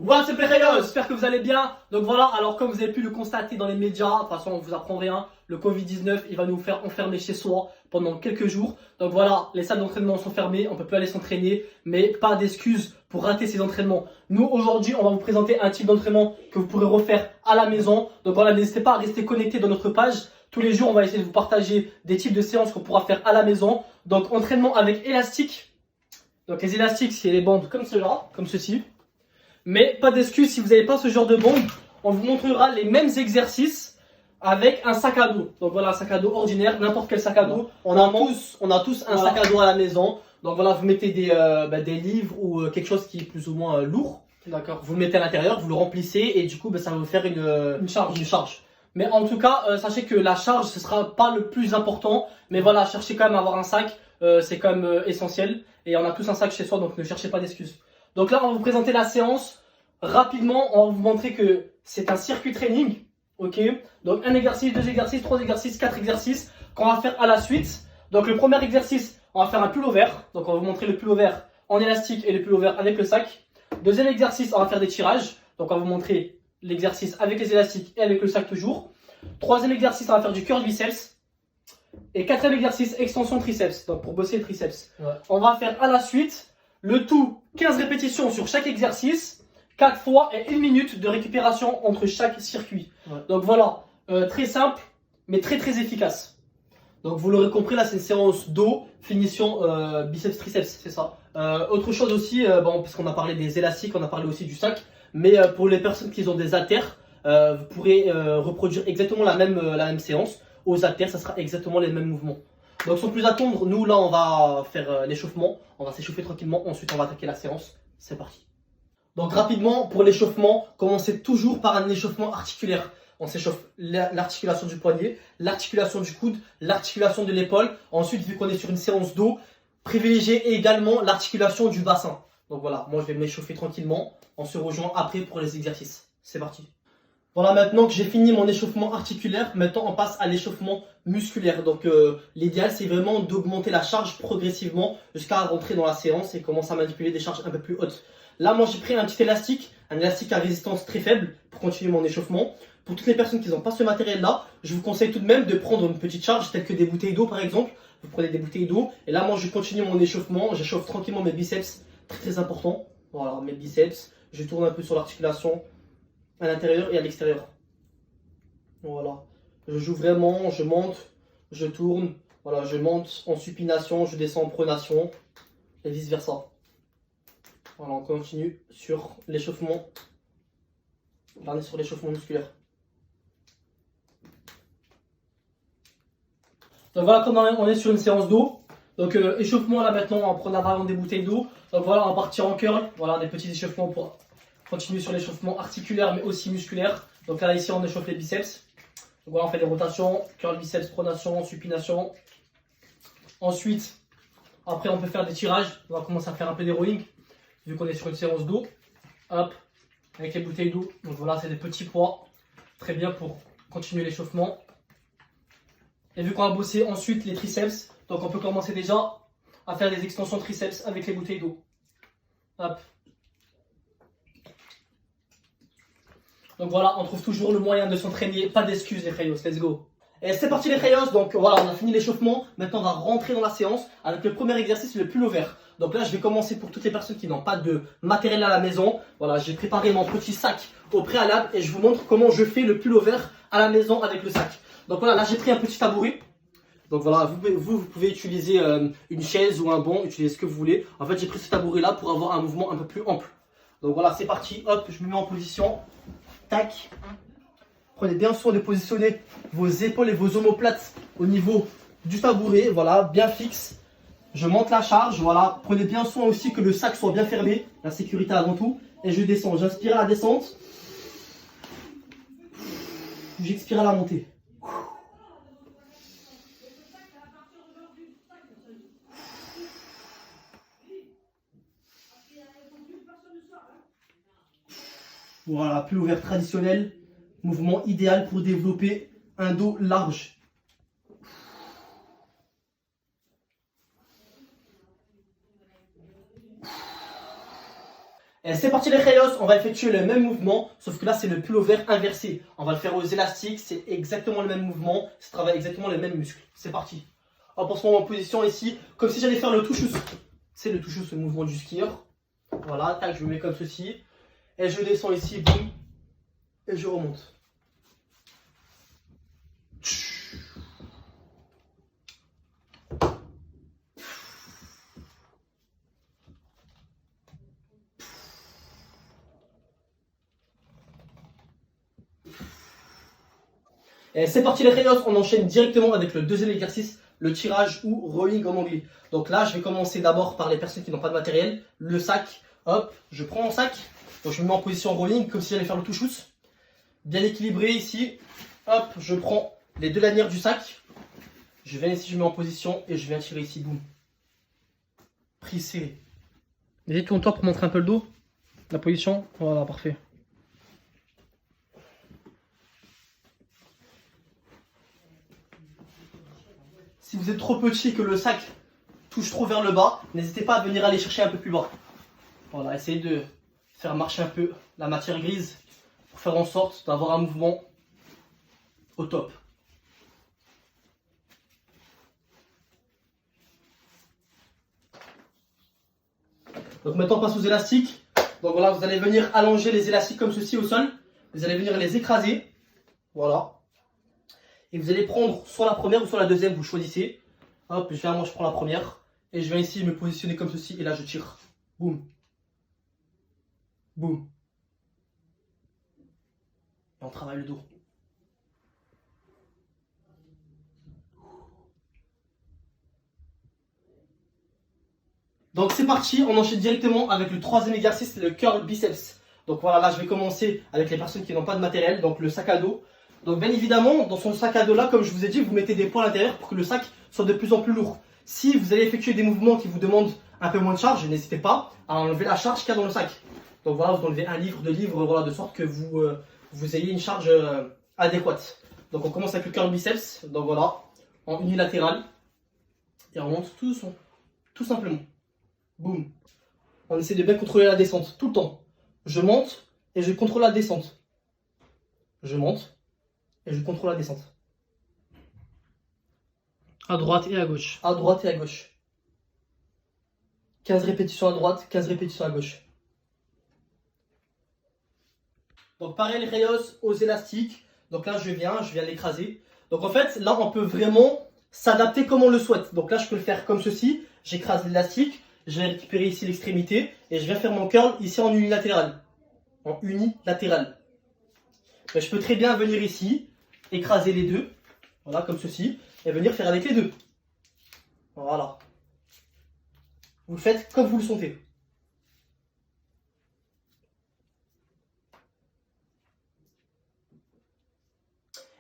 What's up les Rayos, j'espère que vous allez bien. Donc voilà, alors comme vous avez pu le constater dans les médias, de toute façon on vous apprend rien, le Covid-19 il va nous faire enfermer chez soi pendant quelques jours. Donc voilà, les salles d'entraînement sont fermées, on peut plus aller s'entraîner, mais pas d'excuses pour rater ces entraînements. Nous aujourd'hui on va vous présenter un type d'entraînement que vous pourrez refaire à la maison. Donc voilà, n'hésitez pas à rester connecté dans notre page. Tous les jours on va essayer de vous partager des types de séances qu'on pourra faire à la maison. Donc entraînement avec élastique. Donc les élastiques c'est les bandes comme cela, comme ceci. Mais pas d'excuse si vous n'avez pas ce genre de bombe, on vous montrera les mêmes exercices avec un sac à dos. Donc voilà, un sac à dos ordinaire, n'importe quel sac à dos. On a tous un sac à dos à la maison. Donc voilà, vous mettez des livres ou quelque chose qui est plus ou moins lourd. D'accord. Vous le mettez à l'intérieur, vous le remplissez et du coup ça va vous faire une charge. Mais en tout cas, sachez que la charge ce sera pas le plus important. Mais voilà, cherchez quand même à avoir un sac, c'est quand même essentiel. Et on a tous un sac chez soi, donc ne cherchez pas d'excuses. Donc là, on va vous présenter la séance. Rapidement, on va vous montrer que c'est un circuit training. Ok. Donc un exercice, deux exercices, trois exercices, quatre exercices qu'on va faire à la suite. Donc le premier exercice, on va faire un pull-over. Donc on va vous montrer le pull-over en élastique et le pull-over avec le sac. Deuxième exercice, on va faire des tirages. Donc on va vous montrer l'exercice avec les élastiques et avec le sac toujours. Troisième exercice, on va faire du curl biceps. Et quatrième exercice, extension triceps. Donc pour bosser le triceps. Ouais. On va faire à la suite le tout 15 répétitions sur chaque exercice, 4 fois et 1 minute de récupération entre chaque circuit. Ouais. Donc voilà, très simple, mais très efficace. Donc vous l'aurez compris, là c'est une séance dos, finition biceps triceps, c'est ça. Autre chose aussi, bon, parce qu'on a parlé des élastiques, on a parlé aussi du sac, mais pour les personnes qui ont des haltères, vous pourrez reproduire exactement la même séance. Aux haltères, ça sera exactement les mêmes mouvements. Donc sans plus attendre, nous là on va faire l'échauffement, on va s'échauffer tranquillement, ensuite on va attaquer la séance, c'est parti. Donc rapidement pour l'échauffement, commencez toujours par un échauffement articulaire. On s'échauffe l'articulation du poignet, l'articulation du coude, l'articulation de l'épaule. Ensuite vu qu'on est sur une séance dos, privilégiez également l'articulation du bassin. Donc voilà, moi je vais m'échauffer tranquillement, on se rejoint après pour les exercices. C'est parti. Voilà, maintenant que j'ai fini mon échauffement articulaire, maintenant on passe à l'échauffement musculaire. Donc l'idéal c'est vraiment d'augmenter la charge progressivement jusqu'à rentrer dans la séance et commencer à manipuler des charges un peu plus hautes. Là moi j'ai pris un petit élastique, un élastique à résistance très faible pour continuer mon échauffement. Pour toutes les personnes qui n'ont pas ce matériel là, je vous conseille tout de même de prendre une petite charge telle que des bouteilles d'eau par exemple. Vous prenez des bouteilles d'eau et là moi je continue mon échauffement, j'échauffe tranquillement mes biceps, très important. Voilà, mes biceps, je tourne un peu sur l'articulation à l'intérieur et à l'extérieur. Voilà, je joue vraiment, je monte, je tourne, voilà, je monte en supination, je descends en pronation et vice versa. Voilà, on continue sur l'échauffement. Là on est sur l'échauffement musculaire. Donc voilà, comme on est sur une séance d'eau, donc échauffement là maintenant, on va prendre la variante des bouteilles d'eau. Donc voilà, on va partir en curl, voilà des petits échauffements pour continuer sur l'échauffement articulaire mais aussi musculaire. Donc là ici on échauffe les biceps. Donc voilà, on fait des rotations, curl biceps, pronation, supination. Ensuite, après on peut faire des tirages. On va commencer à faire un peu des rowing, vu qu'on est sur une séance d'eau. Hop, avec les bouteilles d'eau. Donc voilà, c'est des petits poids. Très bien pour continuer l'échauffement. Et vu qu'on va bosser ensuite les triceps, donc on peut commencer déjà à faire des extensions triceps avec les bouteilles d'eau. Hop. Donc voilà, on trouve toujours le moyen de s'entraîner, pas d'excuses les Rayos, let's go. Et c'est parti les Rayos, donc voilà, on a fini l'échauffement. Maintenant on va rentrer dans la séance avec le premier exercice, le pull-over. Donc là je vais commencer pour toutes les personnes qui n'ont pas de matériel à la maison. Voilà, j'ai préparé mon petit sac au préalable et je vous montre comment je fais le pull-over à la maison avec le sac. Donc voilà, là j'ai pris un petit tabouret. Donc voilà, vous pouvez utiliser une chaise ou un banc, utilisez ce que vous voulez. En fait j'ai pris ce tabouret là pour avoir un mouvement un peu plus ample. Donc voilà, c'est parti, hop, je me mets en position. Tac. Prenez bien soin de positionner vos épaules et vos omoplates au niveau du tabouret, voilà, bien fixe. Je monte la charge, voilà. Prenez bien soin aussi que le sac soit bien fermé, la sécurité avant tout. Et je descends, j'inspire à la descente. J'expire à la montée. Voilà, pull-over traditionnel, mouvement idéal pour développer un dos large. Et c'est parti les Rayos, on va effectuer le même mouvement, sauf que là c'est le pullover inversé. On va le faire aux élastiques, c'est exactement le même mouvement, ça travaille exactement les mêmes muscles. C'est parti. Hop, on se met en position ici, comme si j'allais faire le touchous. C'est le touchous, le mouvement du skieur. Voilà, tac, je me mets comme ceci. Et je descends ici, boum, et je remonte. Et c'est parti les Rayos, on enchaîne directement avec le deuxième exercice, le tirage ou rowing en anglais. Donc là, je vais commencer d'abord par les personnes qui n'ont pas de matériel. Le sac, hop, je prends mon sac. Donc je me mets en position rowing comme si j'allais faire le touchous. Bien équilibré ici. Hop, je prends les deux lanières du sac. Je viens ici, je mets en position et je viens tirer ici, boum. Prise serrée. Vas-y, tourne-toi pour montrer un peu le dos. La position, voilà, parfait. Si vous êtes trop petit que le sac touche trop vers le bas, n'hésitez pas à venir aller chercher un peu plus bas. Voilà, essayez de faire marcher un peu la matière grise pour faire en sorte d'avoir un mouvement au top. Donc maintenant on passe aux élastiques. Donc voilà, vous allez venir allonger les élastiques comme ceci au sol. Vous allez venir les écraser. Voilà. Et vous allez prendre soit la première ou soit la deuxième, vous choisissez. Hop, moi je prends la première. Et je viens ici me positionner comme ceci et là je tire. Boum. Boum. Et on travaille le dos. Donc c'est parti, on enchaîne directement avec le troisième exercice, le curl biceps. Donc voilà, là je vais commencer avec les personnes qui n'ont pas de matériel, donc le sac à dos. Donc bien évidemment, dans son sac à dos là, comme je vous ai dit, vous mettez des poids à l'intérieur pour que le sac soit de plus en plus lourd. Si vous allez effectuer des mouvements qui vous demandent un peu moins de charge, n'hésitez pas à enlever la charge qu'il y a dans le sac. Donc voilà, vous enlevez un livre, deux livres, voilà, de sorte que vous ayez une charge adéquate. Donc on commence avec le curl biceps, donc voilà, en unilatéral. Et on monte tout simplement. Boum. On essaie de bien contrôler la descente tout le temps. Je monte et je contrôle la descente. Je monte et je contrôle la descente. À droite et à gauche. À droite et à gauche. 15 répétitions à droite, 15 répétitions à gauche. Donc pareil les rayos aux élastiques. Donc là je viens l'écraser. Donc en fait là on peut vraiment s'adapter comme on le souhaite. Donc là je peux le faire comme ceci. J'écrase l'élastique. Je vais récupérer ici l'extrémité et je viens faire mon curl ici en unilatéral. En unilatéral. Mais je peux très bien venir ici, écraser les deux, voilà comme ceci, et venir faire avec les deux. Voilà. Vous le faites comme vous le sentez.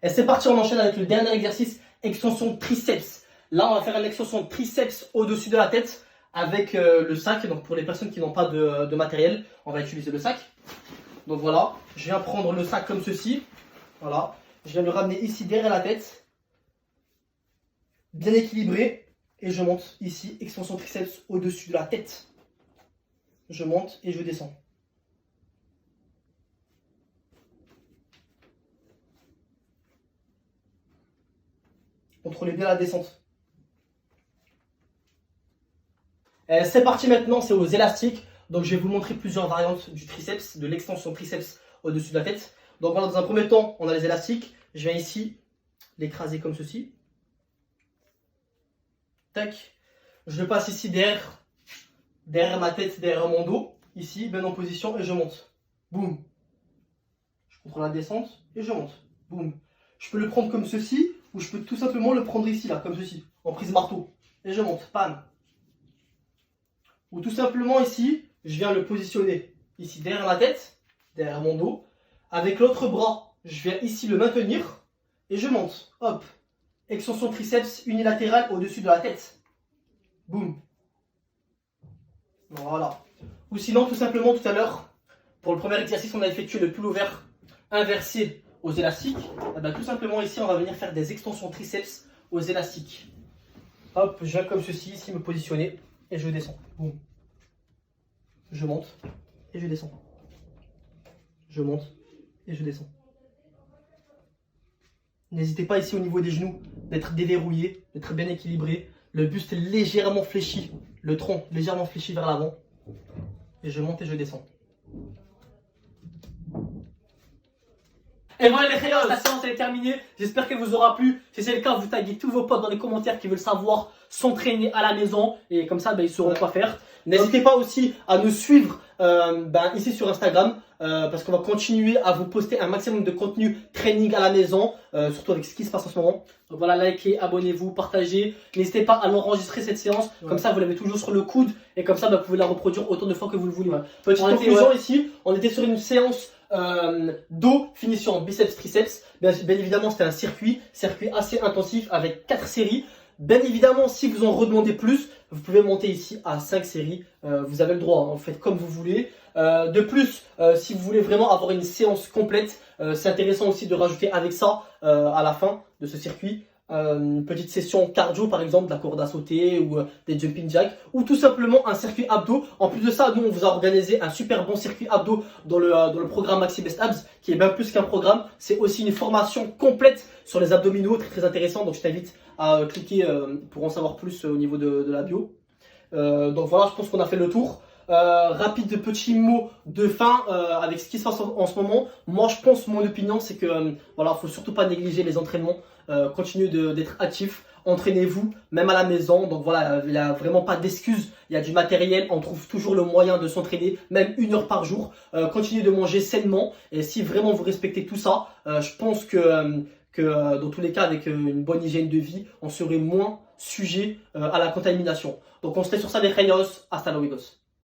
Et c'est parti, on enchaîne avec le dernier exercice, extension triceps. Là on va faire une extension triceps au-dessus de la tête. Avec le sac, donc pour les personnes qui n'ont pas de matériel, on va utiliser le sac. Donc voilà, je viens prendre le sac comme ceci. Voilà, je viens le ramener ici derrière la tête. Bien équilibré. Et je monte ici, extension triceps au-dessus de la tête. Je monte et je descends. Contrôlez bien la descente. C'est parti maintenant, c'est aux élastiques. Donc je vais vous montrer plusieurs variantes du triceps, de l'extension triceps au-dessus de la tête. Donc voilà, dans un premier temps, on a les élastiques. Je viens ici l'écraser comme ceci. Tac. Je le passe ici derrière ma tête, derrière mon dos. Ici, bien en position et je monte. Boum. Je contrôle la descente et je monte. Boum. Je peux le prendre comme ceci ou je peux tout simplement le prendre ici, là, comme ceci, en prise marteau. Et je monte. Pam. Ou tout simplement ici, je viens le positionner ici derrière ma tête, derrière mon dos. Avec l'autre bras, je viens ici le maintenir et je monte. Hop. Extension triceps unilatérale au-dessus de la tête. Boum. Voilà. Ou sinon, tout simplement, tout à l'heure, pour le premier exercice, on a effectué le pullover inversé aux élastiques. Et bien, tout simplement, ici, on va venir faire des extensions triceps aux élastiques. Hop, je viens comme ceci, ici, me positionner. Et je descends. Boum. Je monte. et je descends. Je monte et je descends. N'hésitez pas ici au niveau des genoux d'être déverrouillé, d'être bien équilibré. Le buste est légèrement fléchi, le tronc légèrement fléchi vers l'avant. Et je monte et je descends. Et voilà les frères, la séance est terminée. J'espère qu'elle vous aura plu. Si c'est le cas, vous taguez tous vos potes dans les commentaires qui veulent savoir s'entraîner à la maison. Et comme ça, ils sauront quoi faire. N'hésitez pas aussi à nous suivre ici sur Instagram. Parce qu'on va continuer à vous poster un maximum de contenu training à la maison. Surtout avec ce qui se passe en ce moment. Donc voilà, likez, abonnez-vous, partagez. N'hésitez pas à l'enregistrer cette séance. Comme ça, vous l'avez toujours sur le coude. Et comme ça, vous pouvez la reproduire autant de fois que vous le voulez. Petite conclusion ici. On était sur une séance dos finition biceps triceps. Bien évidemment c'était un circuit assez intensif avec 4 séries. Bien évidemment si vous en redemandez plus, vous pouvez monter ici à 5 séries, vous avez le droit, hein, vous faites comme vous voulez. De plus, si vous voulez vraiment avoir une séance complète, c'est intéressant aussi de rajouter avec ça à la fin de ce circuit une petite session cardio par exemple, de la corde à sauter ou des jumping jacks ou tout simplement un circuit abdos. En plus de ça, nous on vous a organisé un super bon circuit abdos dans le programme Maxi Best Abs qui est bien plus qu'un programme, c'est aussi une formation complète sur les abdominaux, très intéressant, donc je t'invite à cliquer pour en savoir plus au niveau de la bio. Donc voilà, je pense qu'on a fait le tour. Rapide petit mot de fin avec ce qui se passe en ce moment. Moi je pense, mon opinion c'est que voilà, faut surtout pas négliger les entraînements, continuez d'être actif, entraînez-vous même à la maison. Donc voilà, il n'y a vraiment pas d'excuses, il y a du matériel, on trouve toujours le moyen de s'entraîner même 1 heure par jour. Continuez de manger sainement et si vraiment vous respectez tout ça, je pense que dans tous les cas avec une bonne hygiène de vie, on serait moins sujet à la contamination. Donc on se laisse sur ça les reyos, hasta luego.